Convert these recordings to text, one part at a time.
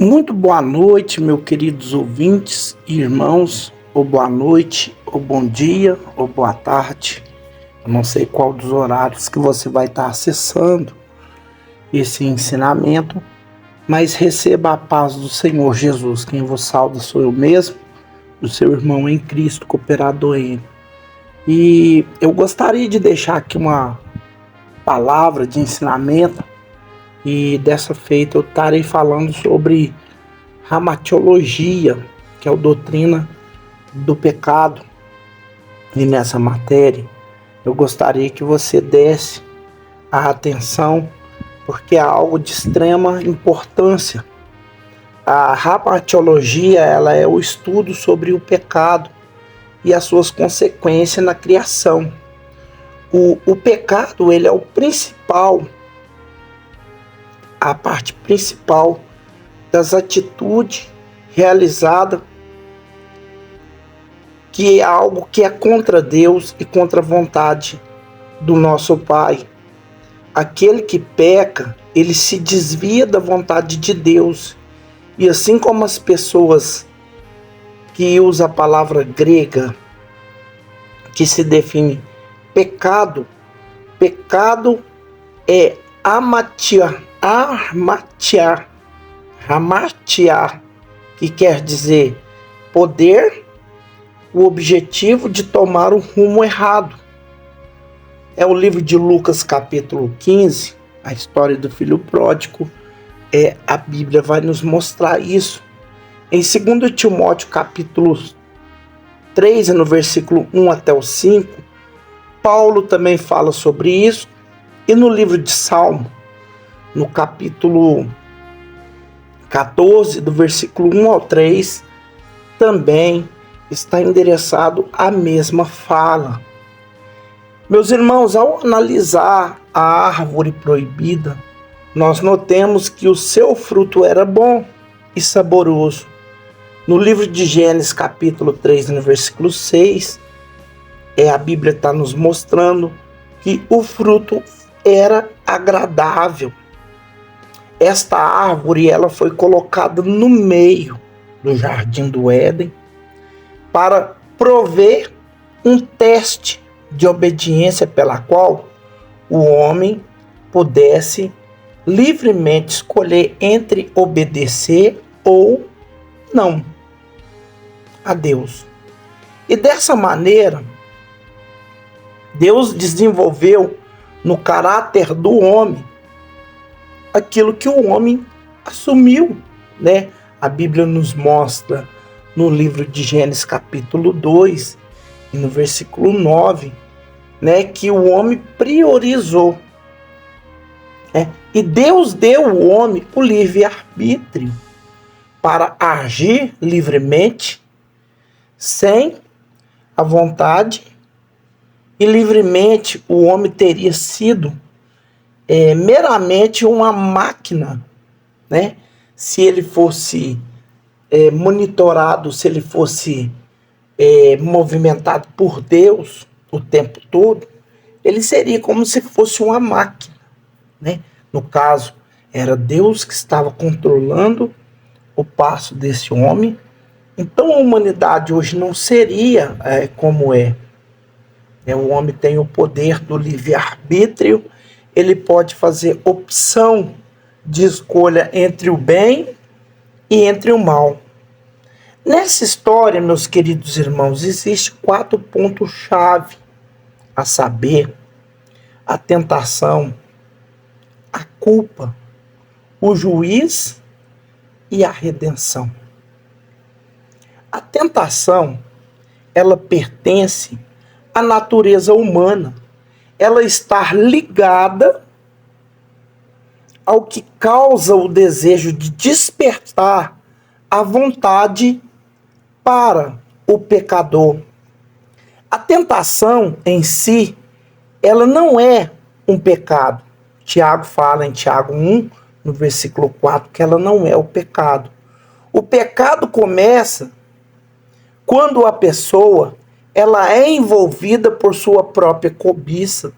Muito boa noite, meus queridos ouvintes e irmãos, ou boa noite, ou bom dia, ou boa tarde. Eu não sei qual dos horários que você vai estar acessando esse ensinamento, mas receba a paz do Senhor Jesus. Quem vos sauda sou eu mesmo, o seu irmão em Cristo, cooperador N. E eu gostaria de deixar aqui uma palavra de ensinamento, e dessa feita eu estarei falando sobre ramatiologia, que é a doutrina do pecado. E nessa matéria eu gostaria que você desse a atenção, porque é algo de extrema importância. A ramatiologia, ela é o estudo sobre o pecado e as suas consequências na criação. O pecado, ele é o principal, a parte principal das atitudes realizadas, que é algo que é contra Deus e contra a vontade do nosso Pai. Aquele que peca, ele se desvia da vontade de Deus. E assim como as pessoas que usam a palavra grega, que se define pecado, pecado é hamartia, que quer dizer poder, o objetivo de tomar o rumo errado. É o livro de Lucas capítulo 15, a história do filho pródigo. A Bíblia vai nos mostrar isso. Em 2 Timóteo capítulo 3, no versículo 1 até o 5, Paulo também fala sobre isso. E no livro de Salmo, no capítulo 14, do versículo 1 ao 3, também está endereçado a mesma fala. Meus irmãos, ao analisar a árvore proibida, nós notamos que o seu fruto era bom e saboroso. No livro de Gênesis capítulo 3, no versículo 6, a Bíblia está nos mostrando que o fruto era agradável. Esta árvore, ela foi colocada no meio do jardim do Éden para prover um teste de obediência pela qual o homem pudesse livremente escolher entre obedecer ou não a Deus. E dessa maneira, Deus desenvolveu no caráter do homem aquilo que o homem assumiu, né? A Bíblia nos mostra no livro de Gênesis capítulo 2, e no versículo 9, né, que o homem priorizou. E Deus deu ao homem o livre-arbítrio para agir livremente, sem a vontade, e livremente o homem teria sido meramente uma máquina, né? Se ele fosse monitorado, se ele fosse movimentado por Deus o tempo todo, ele seria como se fosse uma máquina, né? No caso, era Deus que estava controlando o passo desse homem. Então a humanidade hoje não seria como é. O homem tem o poder do livre-arbítrio, ele pode fazer opção de escolha entre o bem e entre o mal. Nessa história, meus queridos irmãos, existe 4 pontos-chave, a saber, a tentação, a culpa, o juiz e a redenção. A tentação, ela pertence à natureza humana. Ela está ligada ao que causa o desejo de despertar a vontade para o pecador. A tentação em si, ela não é um pecado. Tiago fala em Tiago 1, no versículo 4, que ela não é o pecado. O pecado começa quando a pessoa ela é envolvida por sua própria cobiça.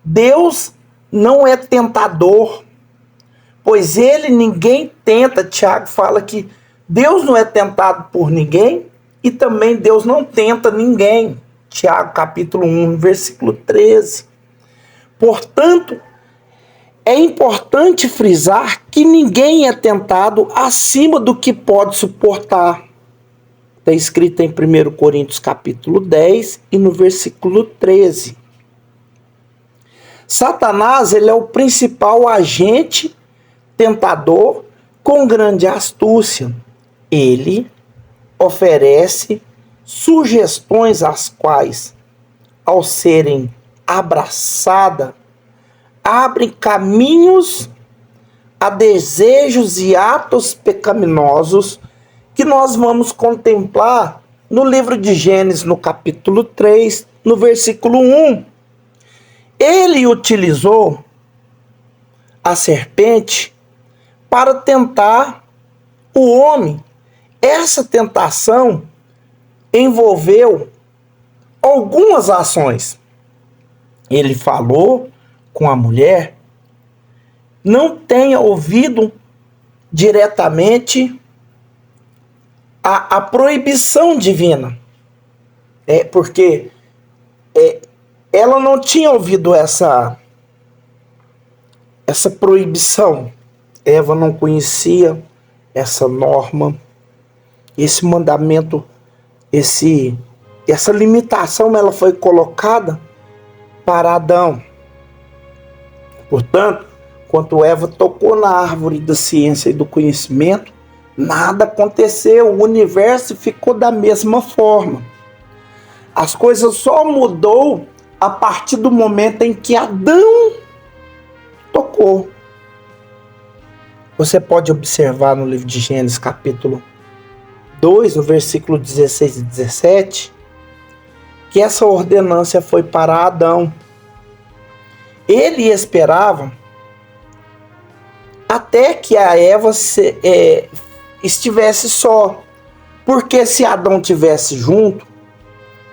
Deus não é tentador. pois ele ninguém tenta. Tiago fala que Deus não é tentado por ninguém e também Deus não tenta ninguém. Tiago capítulo 1, versículo 13. Portanto, é importante frisar que ninguém é tentado acima do que pode suportar. Está escrito em 1 Coríntios capítulo 10 e no versículo 13. Satanás, ele é o principal agente tentador com grande astúcia. Ele oferece sugestões as quais, ao serem abraçadas, abrem caminhos a desejos e atos pecaminosos que nós vamos contemplar no livro de Gênesis, no capítulo 3, no versículo 1. Ele utilizou a serpente para tentar o homem. Essa tentação envolveu algumas ações. Ele falou com a mulher: não tenha ouvido diretamente a proibição divina. Porque ela não tinha ouvido essa proibição. Eva não conhecia essa norma, esse mandamento, essa limitação, ela foi colocada para Adão. Portanto, quando Eva tocou na árvore da ciência e do conhecimento, nada aconteceu, o universo ficou da mesma forma. As coisas só mudou a partir do momento em que Adão tocou. Você pode observar no livro de Gênesis, capítulo 2, no versículo 16 e 17, que essa ordenância foi para Adão. Ele esperava até que a Eva estivesse só. Porque se Adão estivesse junto,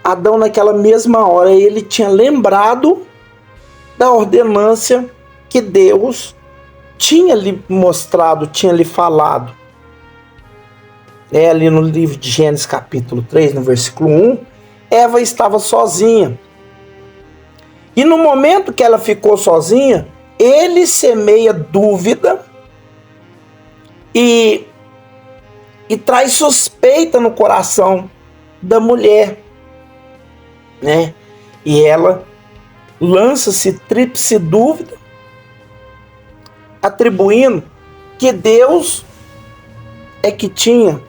Adão naquela mesma hora ele tinha lembrado da ordenância que Deus tinha lhe mostrado, tinha lhe falado. Ali no livro de Gênesis capítulo 3, no versículo 1, Eva estava sozinha. E no momento que ela ficou sozinha, ele semeia dúvida e traz suspeita no coração da mulher, né? E ela lança-se tríplice dúvida, atribuindo que Deus é que tinha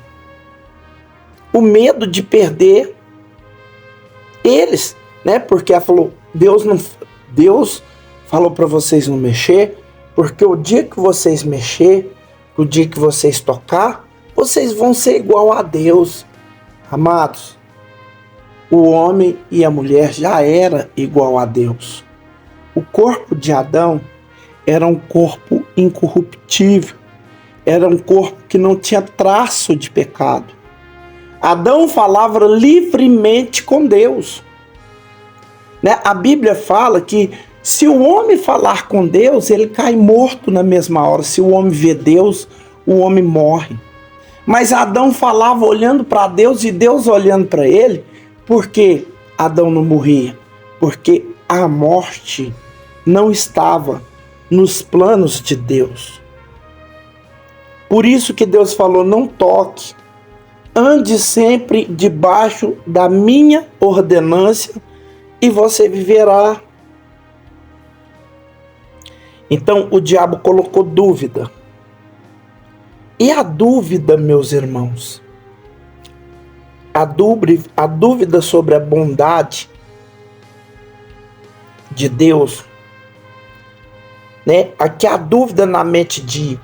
o medo de perder eles, né? Porque ela falou, Deus falou para vocês não mexer, porque o dia que vocês mexer, o dia que vocês tocar, vocês vão ser igual a Deus. Amados, o homem e a mulher já era igual a Deus. O corpo de Adão era um corpo incorruptível, era um corpo que não tinha traço de pecado. Adão falava livremente com Deus, né? A Bíblia fala que se o homem falar com Deus, ele cai morto na mesma hora. Se o homem vê Deus, o homem morre. Mas Adão falava olhando para Deus e Deus olhando para ele. Por que Adão não morria? Porque a morte não estava nos planos de Deus. Por isso que Deus falou, não toque. Ande sempre debaixo da minha ordenância e você viverá. Então o diabo colocou dúvida. E a dúvida, meus irmãos, a dúvida sobre a bondade de Deus, né? Aqui a dúvida na mente de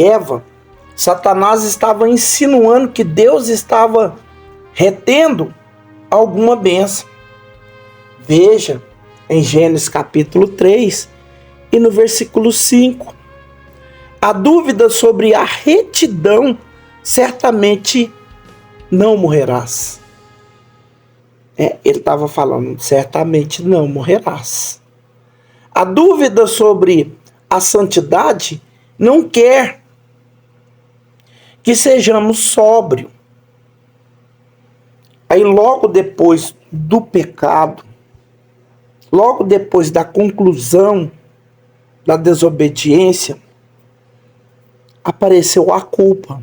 Eva, Satanás estava insinuando que Deus estava retendo alguma bênção. Veja em Gênesis capítulo 3 e no versículo 5. A dúvida sobre a retidão, certamente não morrerás. Ele estava falando, certamente não morrerás. A dúvida sobre a santidade, não quer que sejamos sóbrios. Aí logo depois do pecado, logo depois da conclusão da desobediência, apareceu a culpa.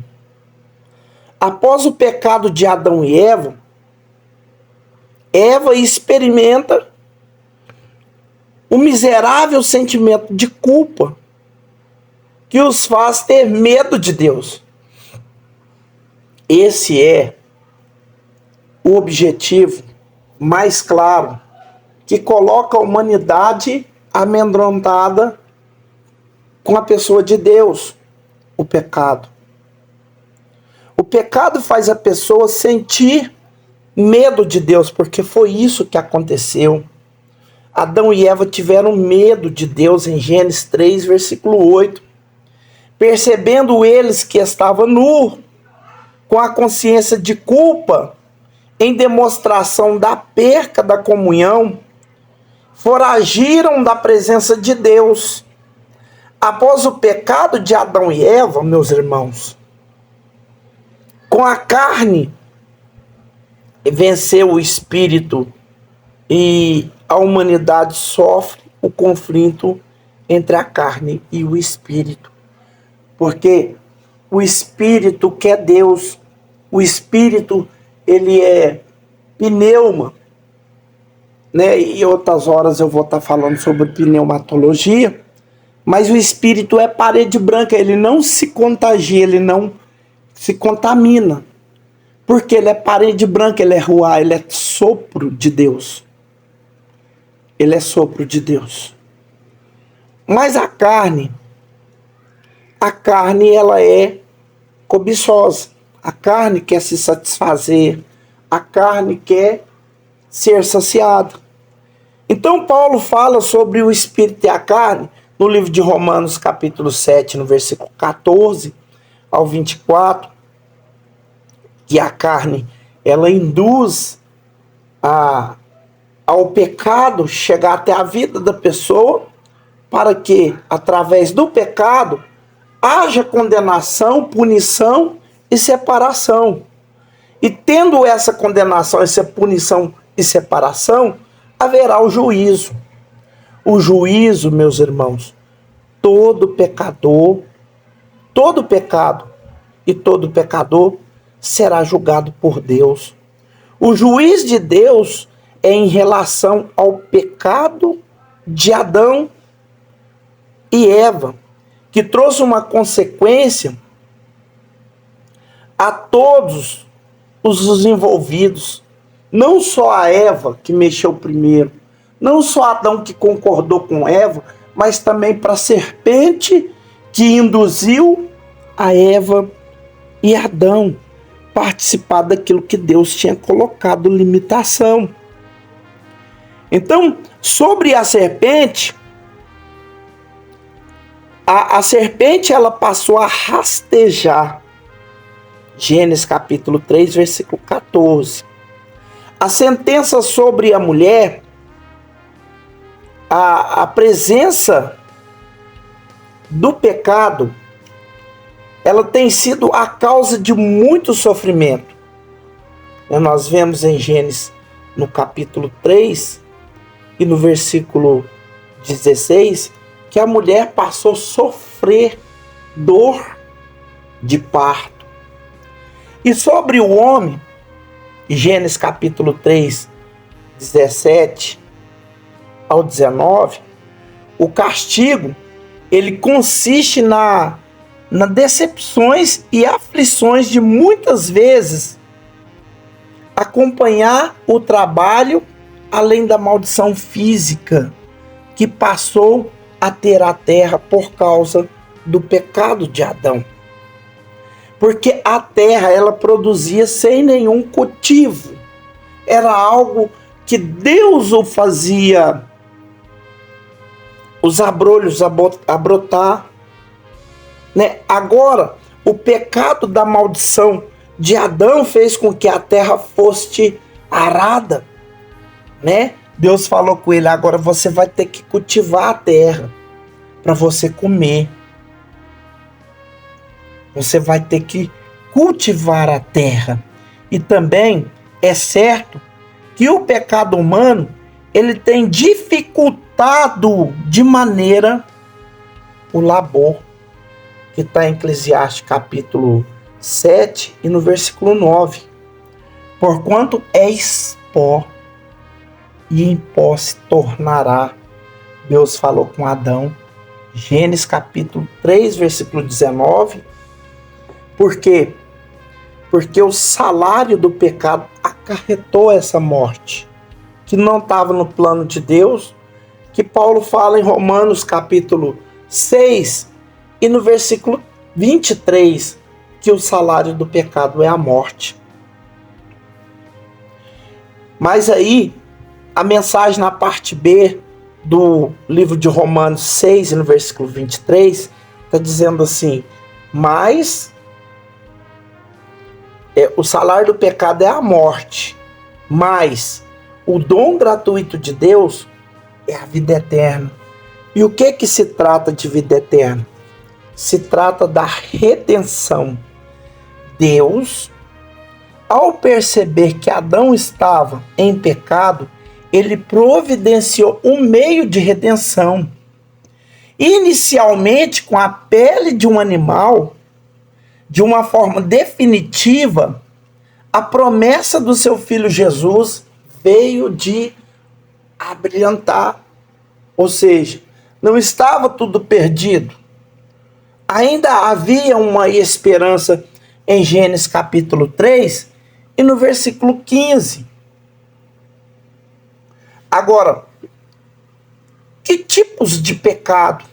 Após o pecado de Adão e Eva, Eva experimenta o miserável sentimento de culpa que os faz ter medo de Deus. Esse é o objetivo mais claro que coloca a humanidade amedrontada com a pessoa de Deus, o pecado. O pecado faz a pessoa sentir medo de Deus, porque foi isso que aconteceu. Adão e Eva tiveram medo de Deus em Gênesis 3, versículo 8. Percebendo eles que estavam nu, com a consciência de culpa, em demonstração da perca da comunhão, foragiram da presença de Deus. Após o pecado de Adão e Eva, meus irmãos, com a carne venceu o espírito e a humanidade sofre o conflito entre a carne e o espírito. Porque o espírito quer Deus, o espírito ele é pneuma, né? E outras horas eu vou estar falando sobre pneumatologia, mas o espírito é parede branca, ele não se contagia, ele não se contamina, porque ele é parede branca, ele é ruá, ele é sopro de Deus. Ele é sopro de Deus. Mas a carne ela é cobiçosa. A carne quer se satisfazer, a carne quer ser saciada. Então Paulo fala sobre o espírito e a carne no livro de Romanos capítulo 7, no versículo 14 ao 24, que a carne ela induz ao pecado chegar até a vida da pessoa, para que através do pecado haja condenação, punição e separação. E tendo essa condenação, essa punição e separação, haverá o juízo. O juízo, meus irmãos, todo pecador, todo pecado e todo pecador será julgado por Deus. O juiz de Deus é em relação ao pecado de Adão e Eva, que trouxe uma consequência a todos os envolvidos, não só a Eva que mexeu primeiro, não só Adão que concordou com Eva, mas também para a serpente que induziu a Eva e Adão participar daquilo que Deus tinha colocado limitação. Então, sobre a serpente, a serpente ela passou a rastejar. Gênesis capítulo 3, versículo 14. A sentença sobre a mulher, a presença do pecado, ela tem sido a causa de muito sofrimento. Nós vemos em Gênesis, no capítulo 3 e no versículo 16, que a mulher passou a sofrer dor de parto. E sobre o homem, Gênesis capítulo 3, 17 ao 19, o castigo, ele consiste na decepções e aflições de muitas vezes acompanhar o trabalho, além da maldição física que passou a ter a terra por causa do pecado de Adão. Porque a terra ela produzia sem nenhum cultivo. Era algo que Deus o fazia os abrolhos a brotar, né? Agora, o pecado da maldição de Adão fez com que a terra fosse arada, né? Deus falou com ele: agora você vai ter que cultivar a terra para você comer. Você vai ter que cultivar a terra. E também é certo que o pecado humano, ele tem dificultado de maneira o labor, que está em Eclesiastes capítulo 7 e no versículo 9. Porquanto és pó, e em pó se tornará. Deus falou com Adão. Gênesis capítulo 3, versículo 19. Por quê? Porque o salário do pecado acarretou essa morte, que não estava no plano de Deus, que Paulo fala em Romanos capítulo 6 e no versículo 23, que o salário do pecado é a morte. Mas aí, a mensagem na parte B do livro de Romanos 6 e no versículo 23, está dizendo assim, mas o salário do pecado é a morte, mas o dom gratuito de Deus é a vida eterna. E o que se trata de vida eterna? Se trata da redenção. Deus, ao perceber que Adão estava em pecado, ele providenciou um meio de redenção. Inicialmente com a pele de um animal, de uma forma definitiva, a promessa do seu filho Jesus veio de abrilhantar. Ou seja, não estava tudo perdido. Ainda havia uma esperança em Gênesis capítulo 3 e no versículo 15. Agora, que tipos de pecado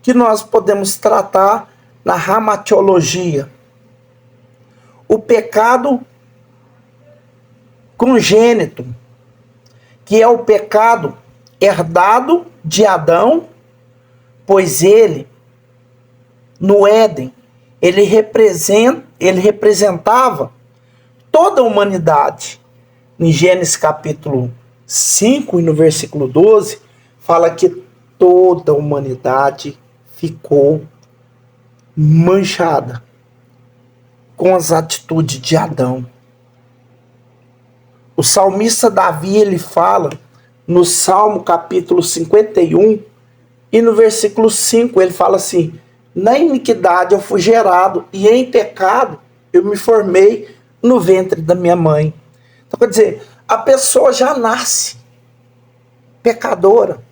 que nós podemos tratar na ramatiologia? O pecado congênito, que é o pecado herdado de Adão, pois ele, no Éden, ele representava toda a humanidade. Em Gênesis capítulo 5 e no versículo 12, fala que toda a humanidade ficou manchada com as atitudes de Adão. O salmista Davi, ele fala no Salmo capítulo 51 e no versículo 5, ele fala assim, na iniquidade eu fui gerado e em pecado eu me formei no ventre da minha mãe. Então, quer dizer, a pessoa já nasce pecadora.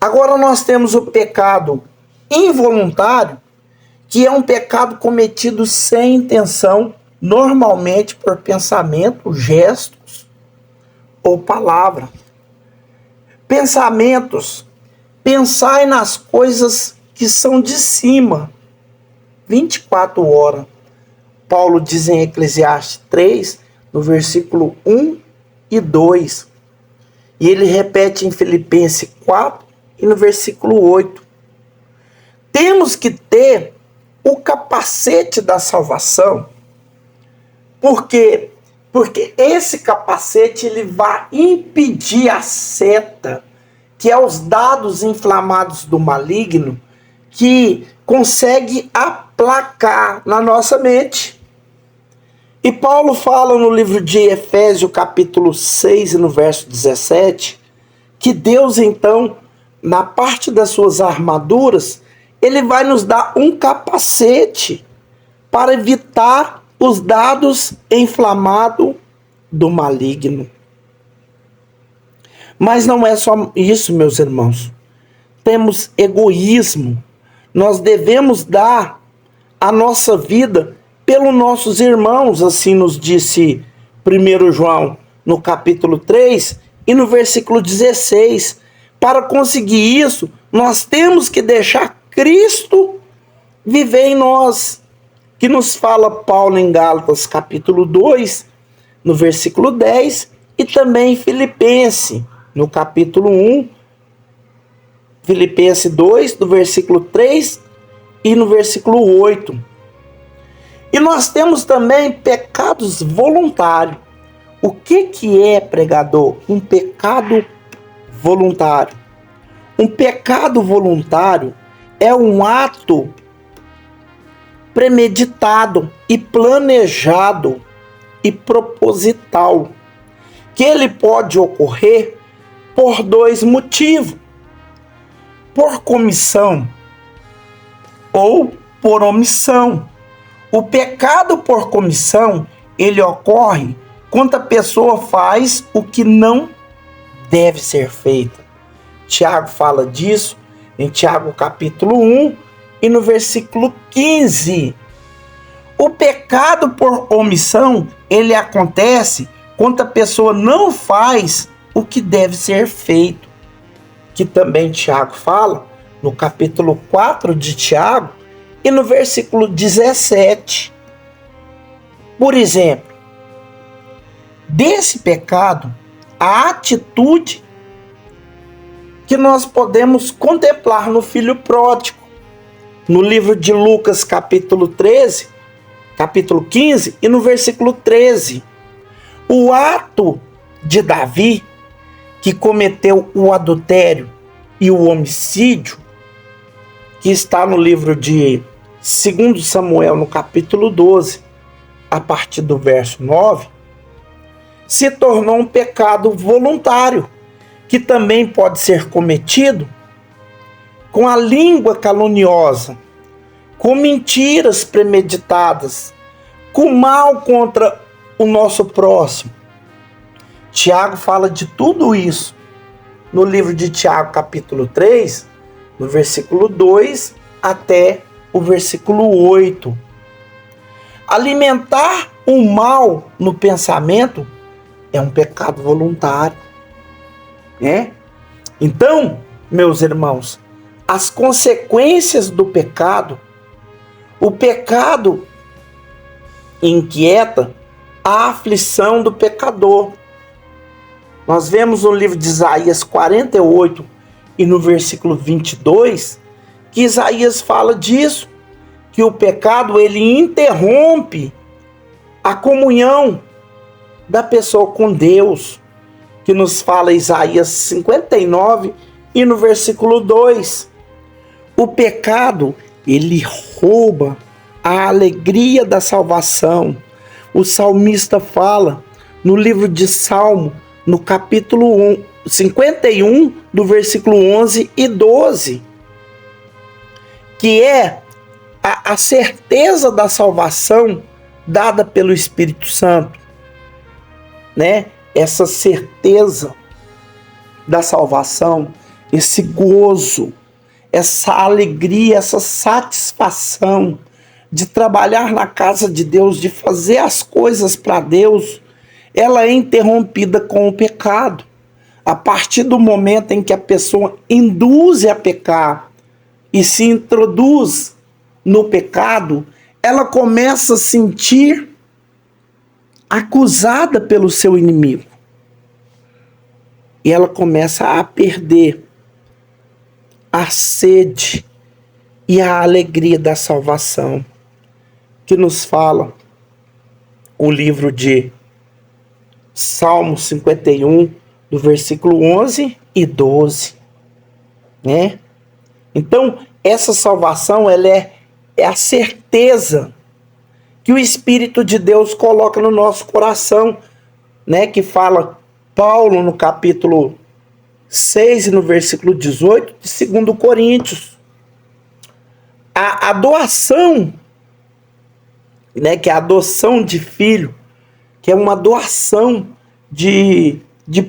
Agora nós temos o pecado involuntário, que é um pecado cometido sem intenção, normalmente por pensamento, gestos ou palavra. Pensamentos. Pensai nas coisas que são de cima. 24 horas. Paulo diz em Eclesiastes 3, no versículo 1 e 2. E ele repete em Filipenses 4 e no versículo 8. Temos que ter o capacete da salvação. Por quê? Porque esse capacete ele vai impedir a seta, que é os dados inflamados do maligno, que consegue aplacar na nossa mente. E Paulo fala no livro de Efésios, capítulo 6, no verso 17, que Deus, então, na parte das suas armaduras, ele vai nos dar um capacete para evitar os dados inflamados do maligno. Mas não é só isso, meus irmãos. Temos egoísmo. Nós devemos dar a nossa vida pelos nossos irmãos, assim nos disse 1 João, no capítulo 3 e no versículo 16. Para conseguir isso, nós temos que deixar Cristo viver em nós, que nos fala Paulo em Gálatas, capítulo 2, no versículo 10, e também em Filipenses, no capítulo 1, Filipenses 2, do versículo 3 e no versículo 8. E nós temos também pecados voluntários. O que é, pregador? Um pecado voluntário. Um pecado voluntário é um ato premeditado e planejado e proposital, que ele pode ocorrer por dois motivos: por comissão ou por omissão. O pecado por comissão, ele ocorre quando a pessoa faz o que não deve ser feito. Tiago fala disso em Tiago capítulo 1 e no versículo 15. O pecado por omissão, ele acontece quando a pessoa não faz o que deve ser feito, que também Tiago fala no capítulo 4 de Tiago e no versículo 17. Por exemplo, desse pecado, a atitude que nós podemos contemplar no filho pródigo, no livro de Lucas capítulo 15 e no versículo 13. O ato de Davi, que cometeu o adultério e o homicídio, que está no livro de 2 Samuel, no capítulo 12, a partir do verso 9, se tornou um pecado voluntário, que também pode ser cometido com a língua caluniosa, com mentiras premeditadas, com mal contra o nosso próximo. Tiago fala de tudo isso no livro de Tiago, capítulo 3, no versículo 2 até o versículo 8. Alimentar o mal no pensamento é um pecado voluntário, né? Então, meus irmãos, as consequências do pecado, o pecado inquieta a aflição do pecador. Nós vemos no livro de Isaías 48 e no versículo 22, que Isaías fala disso, que o pecado ele interrompe a comunhão da pessoa com Deus, que nos fala Isaías 59 e no versículo 2. O pecado, ele rouba a alegria da salvação. O salmista fala no livro de Salmo, no capítulo 51, do versículo 11 e 12, que é a certeza da salvação dada pelo Espírito Santo, né? Essa certeza da salvação, esse gozo, essa alegria, essa satisfação de trabalhar na casa de Deus, de fazer as coisas para Deus, ela é interrompida com o pecado. A partir do momento em que a pessoa induz a pecar e se introduz no pecado, ela começa a sentir acusada pelo seu inimigo. E ela começa a perder a sede e a alegria da salvação, que nos fala o livro de Salmo 51, do versículo 11 e 12, né? Então, essa salvação, ela é a certeza que o Espírito de Deus coloca no nosso coração, né? Que fala Paulo no capítulo 6 e no versículo 18 de 2 Coríntios. A doação, né? Que é a adoção de filho, que é uma doação de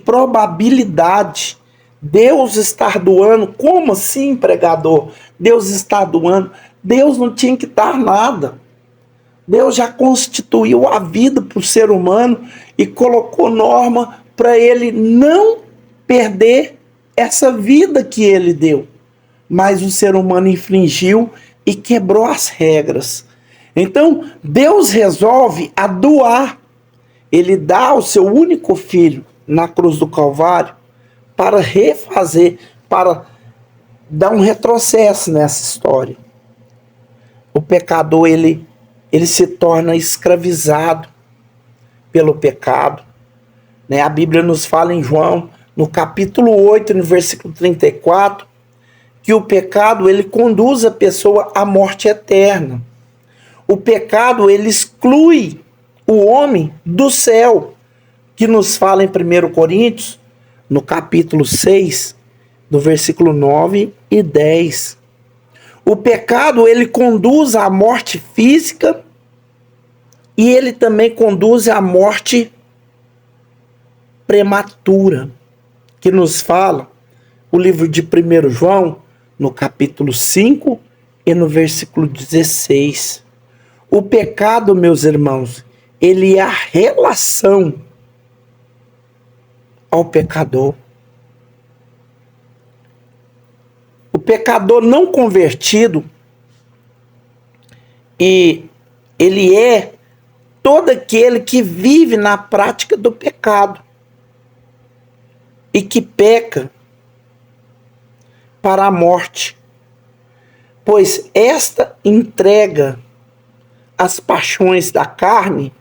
probabilidade. Deus está doando. Como assim, pregador? Deus está doando. Deus não tinha que dar nada. Deus já constituiu a vida para o ser humano e colocou norma para ele não perder essa vida que ele deu. Mas o ser humano infringiu e quebrou as regras. Então, Deus resolve a doar. Ele dá o seu único filho na cruz do Calvário para refazer, para dar um retrocesso nessa história. O pecador, ele se torna escravizado pelo pecado, né? A Bíblia nos fala em João, no capítulo 8, no versículo 34, que o pecado, ele conduz a pessoa à morte eterna. O pecado, ele exclui o homem do céu, que nos fala em 1 Coríntios, no capítulo 6, do versículo 9 e 10. O pecado, ele conduz à morte física e ele também conduz à morte prematura, que nos fala o livro de 1 João, no capítulo 5 e no versículo 16. O pecado, meus irmãos, ele é a relação ao pecador. O pecador não convertido, e ele é todo aquele que vive na prática do pecado e que peca para a morte, pois esta entrega às paixões da carne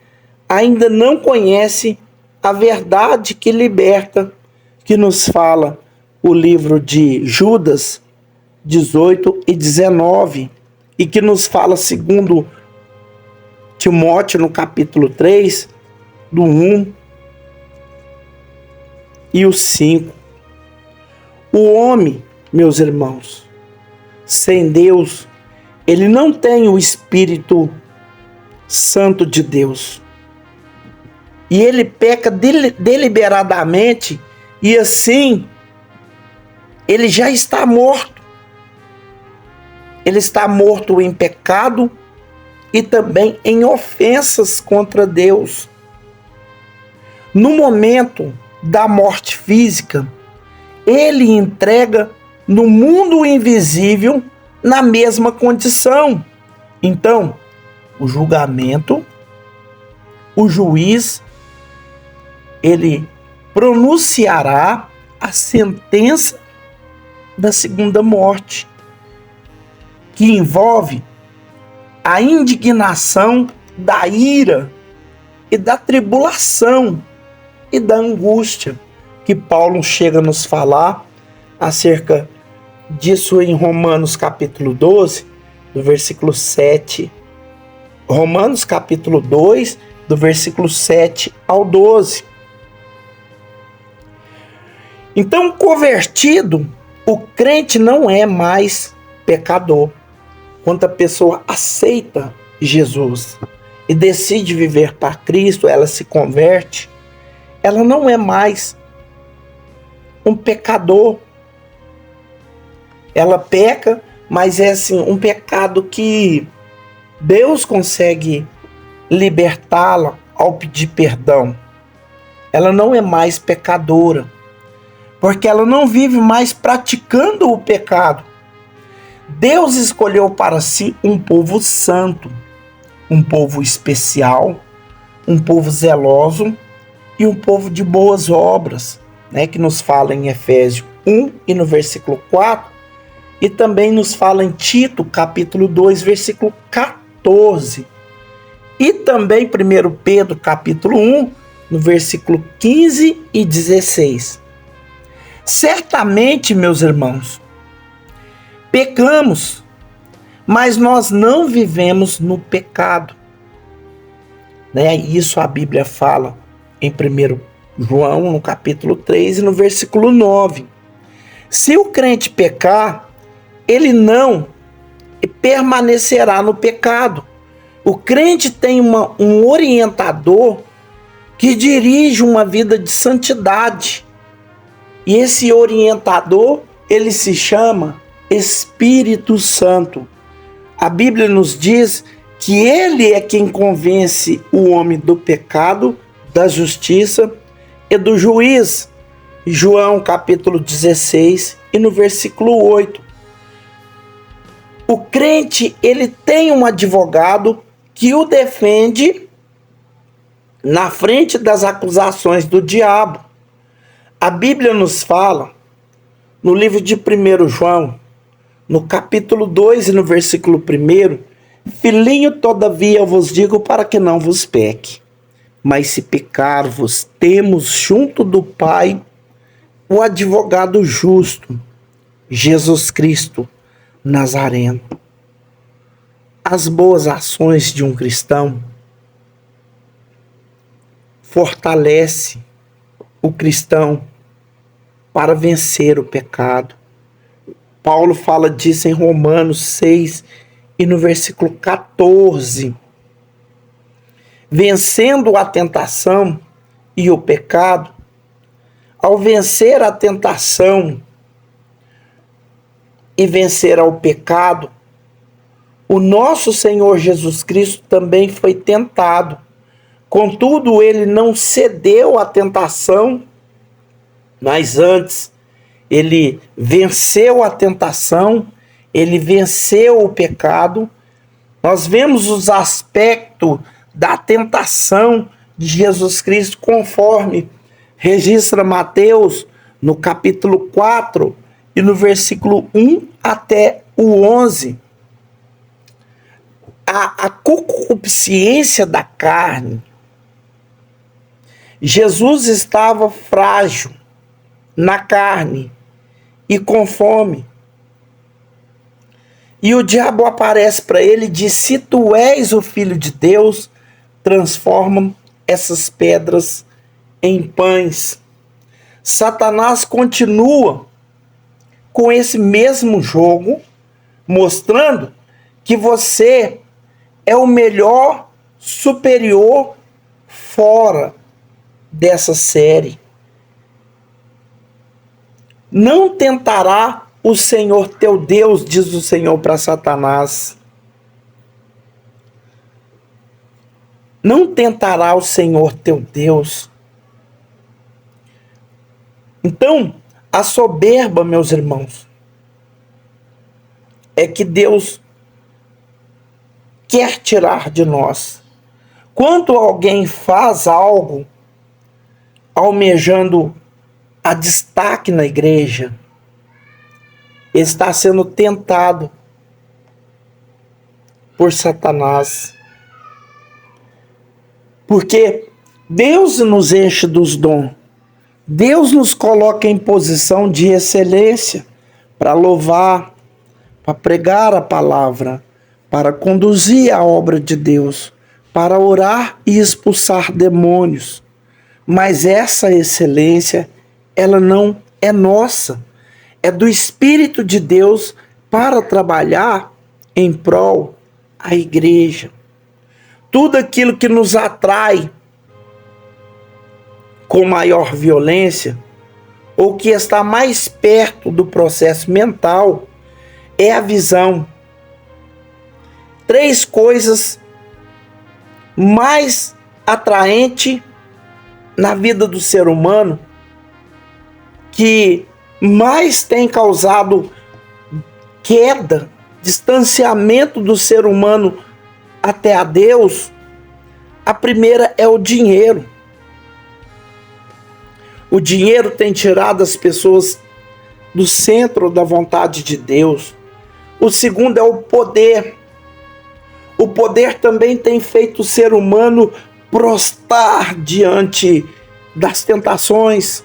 ainda não conhece a verdade que liberta, que nos fala o livro de Judas 18 e 19, e que nos fala segundo Timóteo no capítulo 3, do 1 e o 5. O homem, meus irmãos, sem Deus, ele não tem o Espírito Santo de Deus. E ele peca deliberadamente, e assim, ele já está morto. Ele está morto em pecado e também em ofensas contra Deus. No momento da morte física, ele entrega no mundo invisível na mesma condição. Então, o julgamento, o juiz, ele pronunciará a sentença da segunda morte, que envolve a indignação da ira e da tribulação e da angústia, que Paulo chega a nos falar acerca disso em Romanos capítulo 12, do versículo 7. Romanos capítulo 2, do versículo 7 ao 12. Então, convertido, o crente não é mais pecador. Quando a pessoa aceita Jesus e decide viver para Cristo, ela se converte, ela não é mais um pecador. Ela peca, mas é assim, um pecado que Deus consegue libertá-la ao pedir perdão. Ela não é mais pecadora, porque ela não vive mais praticando o pecado. Deus escolheu para si um povo santo, um povo especial, um povo zeloso e um povo de boas obras, que nos fala em Efésios 1 e no versículo 4, e também nos fala em Tito, capítulo 2, versículo 14, e também 1 Pedro, capítulo 1, no versículo 15 e 16. Certamente, meus irmãos, pecamos, mas nós não vivemos no pecado. Isso a Bíblia fala em 1 João, no capítulo 3 e no versículo 9. Se o crente pecar, ele não permanecerá no pecado. O crente tem um orientador que dirige uma vida de santidade. E esse orientador, ele se chama Espírito Santo. A Bíblia nos diz que ele é quem convence o homem do pecado, da justiça e do juízo. João capítulo 16 e no versículo 8. O crente, ele tem um advogado que o defende na frente das acusações do diabo. A Bíblia nos fala no livro de 1 João, no capítulo 2 e no versículo 1, filhinho, todavia eu vos digo para que não vos peque. Mas se pecar-vos, temos junto do Pai o advogado justo, Jesus Cristo Nazareno. as boas ações de um cristão fortalece o cristão para vencer o pecado. Paulo fala disso em Romanos 6 e no versículo 14. Vencendo a tentação e o pecado, ao vencer a tentação e vencer ao pecado, o nosso Senhor Jesus Cristo também foi tentado. Contudo, ele não cedeu à tentação, mas antes ele venceu a tentação, ele venceu o pecado. Nós vemos os aspectos da tentação de Jesus Cristo conforme registra Mateus no capítulo 4 e no versículo 1 até o 11. A concupiscência da carne. Jesus estava frágil na carne e com fome. E o diabo aparece para ele e diz: se tu és o Filho de Deus, transforma essas pedras em pães. Satanás continua com esse mesmo jogo, mostrando que você é o melhor, superior fora dessa série. Não tentará o Senhor teu Deus, diz o Senhor para Satanás. Não tentará o Senhor teu Deus. Então, a soberba, meus irmãos, é que Deus quer tirar de nós. Quando alguém faz algo almejando a destaque na igreja, ele está sendo tentado por Satanás. Porque Deus nos enche dos dons. Deus nos coloca em posição de excelência para louvar, para pregar a palavra, para conduzir a obra de Deus, para orar e expulsar demônios. Mas essa excelência, ela não é nossa. É do Espírito de Deus para trabalhar em prol da igreja. Tudo aquilo que nos atrai com maior violência, ou que está mais perto do processo mental, é a visão. 3 coisas mais atraentes na vida do ser humano, que mais tem causado queda, distanciamento do ser humano até a Deus. A primeira é o dinheiro. O dinheiro tem tirado as pessoas do centro da vontade de Deus. O segundo é o poder. O poder também tem feito o ser humano prostrar diante das tentações.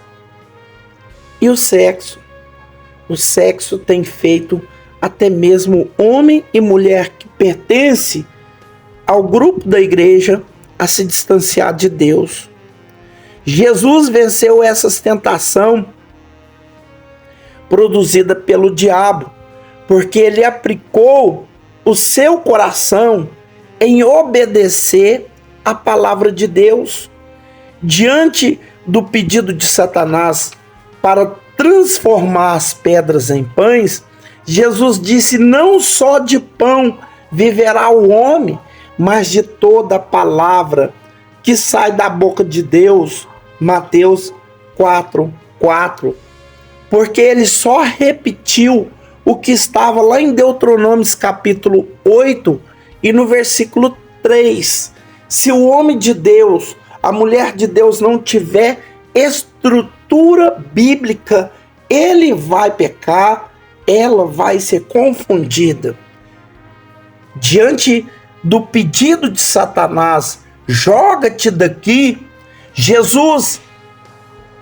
E o sexo. O sexo tem feito até mesmo homem e mulher que pertence ao grupo da igreja a se distanciar de Deus. Jesus venceu essa tentação produzida pelo diabo, porque ele aplicou o seu coração em obedecer a palavra de Deus. Diante do pedido de Satanás para transformar as pedras em pães, Jesus disse: não só de pão viverá o homem, mas de toda a palavra que sai da boca de Deus. Mateus 4:4. Porque ele só repetiu o que estava lá em Deuteronômio capítulo 8 e no versículo 3. Se o homem de Deus, a mulher de Deus não tiver estrutura bíblica, ele vai pecar, ela vai ser confundida. Diante do pedido de Satanás, joga-te daqui, Jesus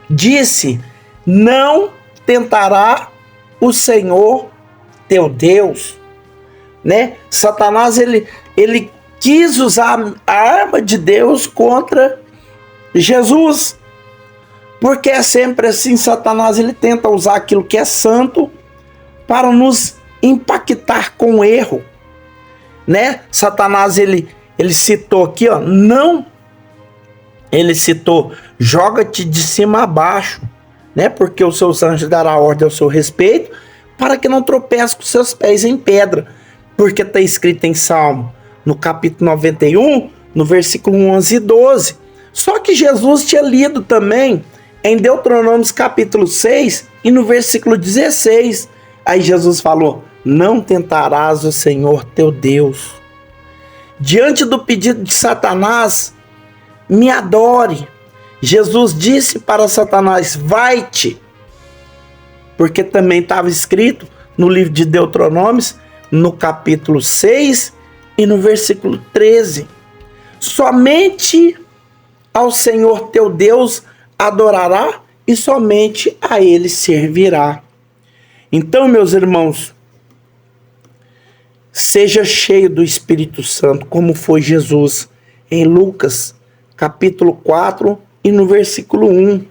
disse: não tentará o Senhor teu Deus. né? Satanás, ele quis usar a arma de Deus contra Jesus. Porque é sempre assim, Satanás, ele tenta usar aquilo que é santo para nos impactar com o erro, né? Satanás, ele citou aqui, ó, não, ele citou, joga-te de cima a baixo, né? Porque os seus anjos darão ordem ao seu respeito, para que não tropece com seus pés em pedra, porque está escrito em Salmo, no capítulo 91, no versículo 11 e 12. Só que Jesus tinha lido também em Deuteronômio capítulo 6 e no versículo 16. Aí Jesus falou: não tentarás o Senhor teu Deus. Diante do pedido de Satanás, me adore. Jesus disse para Satanás: vai-te. Porque também estava escrito no livro de Deuteronômio, no capítulo 6 e no versículo 13. Somente ao Senhor teu Deus adorará e somente a Ele servirá. Então, meus irmãos, seja cheio do Espírito Santo, como foi Jesus em Lucas, capítulo 4 e no versículo 1.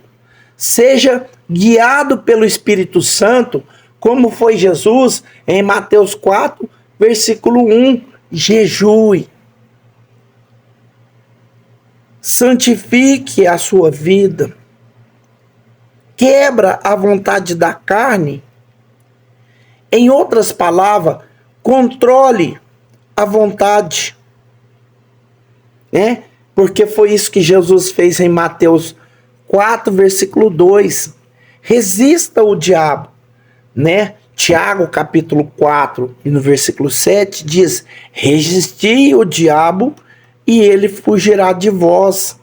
Seja guiado pelo Espírito Santo, como foi Jesus em Mateus 4, versículo 1. Jejue. Santifique a sua vida. Quebra a vontade da carne. Em outras palavras, controle a vontade, né? Porque foi isso que Jesus fez em Mateus 4, versículo 2. Resista o diabo, né? Tiago, capítulo 4, e no versículo 7, diz: resisti o diabo e ele fugirá de vós.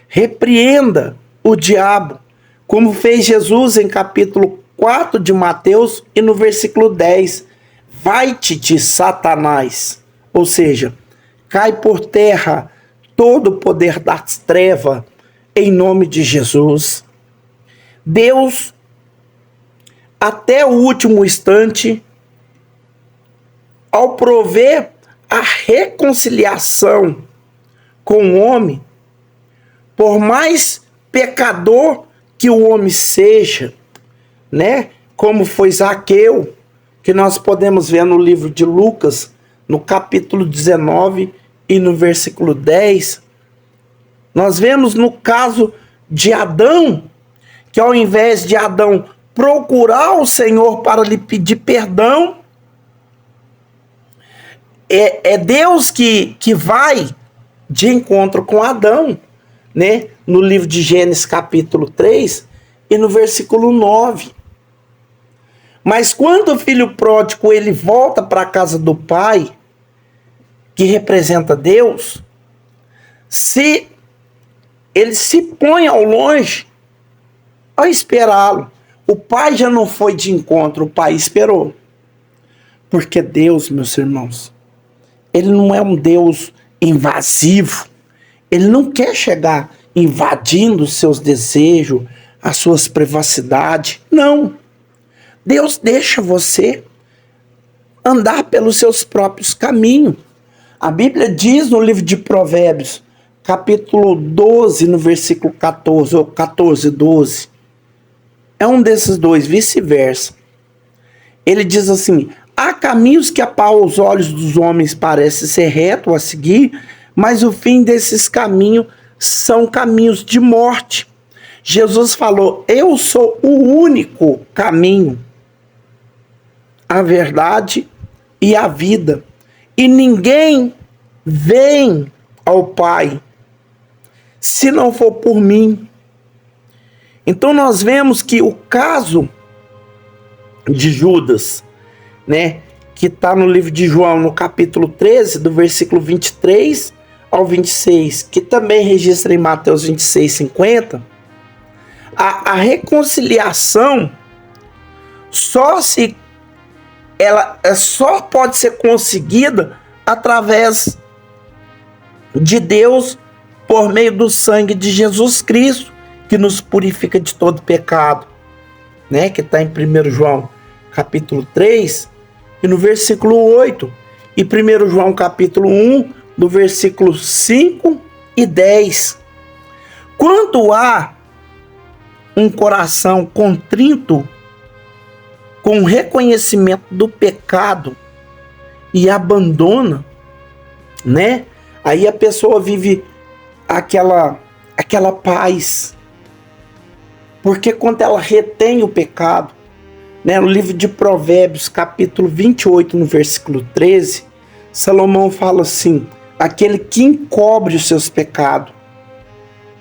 Repreenda o diabo, como fez Jesus em capítulo 4 de Mateus e no versículo 10. Vai-te de Satanás, ou seja, cai por terra todo o poder das trevas, em nome de Jesus. Deus, até o último instante, ao prover a reconciliação com o homem, por mais pecador que o homem seja, né? Como foi Zaqueu, que nós podemos ver no livro de Lucas, no capítulo 19 e no versículo 10. Nós vemos no caso de Adão, que ao invés de Adão procurar o Senhor para lhe pedir perdão, é Deus que vai de encontro com Adão, né? No livro de Gênesis capítulo 3 e no versículo 9. Mas quando o filho pródigo ele volta para a casa do pai, que representa Deus, se ele se põe ao longe a esperá-lo, o pai já não foi de encontro, o pai esperou. Porque Deus, meus irmãos, ele não é um Deus invasivo. Ele não quer chegar invadindo os seus desejos, as suas privacidades. Não. Deus deixa você andar pelos seus próprios caminhos. A Bíblia diz no livro de Provérbios, capítulo 12, no versículo 14, ou 14, 12. É um desses dois, vice-versa. Ele diz assim: há caminhos que aos olhos dos homens parece ser reto a seguir, mas o fim desses caminhos são caminhos de morte. Jesus falou: eu sou o único caminho, a verdade e a vida. E ninguém vem ao Pai se não for por mim. Então nós vemos que o caso de Judas, né, que está no livro de João, no capítulo 13, do versículo 23 ao 26, que também registra em Mateus 26, 50, a reconciliação só pode ser conseguida através de Deus por meio do sangue de Jesus Cristo, que nos purifica de todo pecado, né? Que está em 1 João capítulo 3 e no versículo 8, e 1 João capítulo 1, do versículo 5 e 10. Quando há um coração contrito, com reconhecimento do pecado e abandona, né? Aí a pessoa vive aquela paz. Porque quando ela retém o pecado, né? No livro de Provérbios, capítulo 28, no versículo 13, Salomão fala assim: aquele que encobre os seus pecados,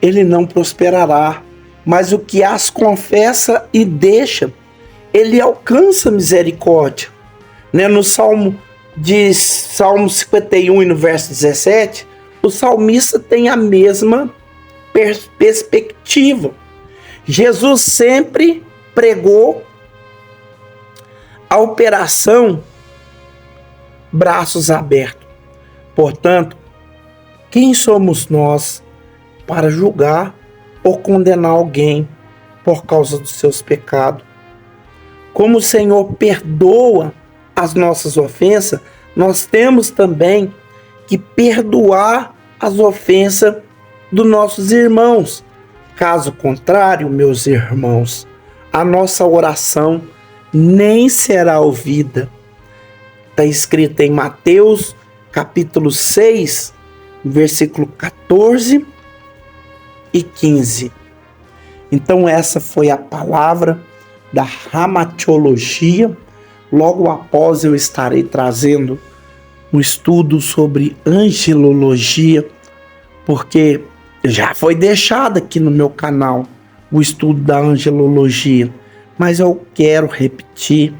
ele não prosperará, mas o que as confessa e deixa, ele alcança misericórdia. Né? No Salmo 51, no verso 17, o salmista tem a mesma perspectiva. Jesus sempre pregou a operação braços abertos. Portanto, quem somos nós para julgar ou condenar alguém por causa dos seus pecados? Como o Senhor perdoa as nossas ofensas, nós temos também que perdoar as ofensas dos nossos irmãos. Caso contrário, meus irmãos, a nossa oração nem será ouvida. Está escrito em Mateus capítulo 6, versículo 14 e 15. Então essa foi a palavra da ramatiologia. Logo após eu estarei trazendo um estudo sobre angelologia, porque já foi deixado aqui no meu canal o estudo da angelologia, mas eu quero repetir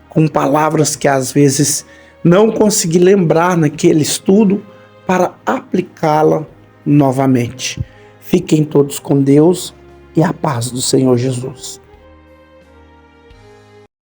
com palavras que às vezes não consegui lembrar naquele estudo para aplicá-la novamente. Fiquem todos com Deus e a paz do Senhor Jesus.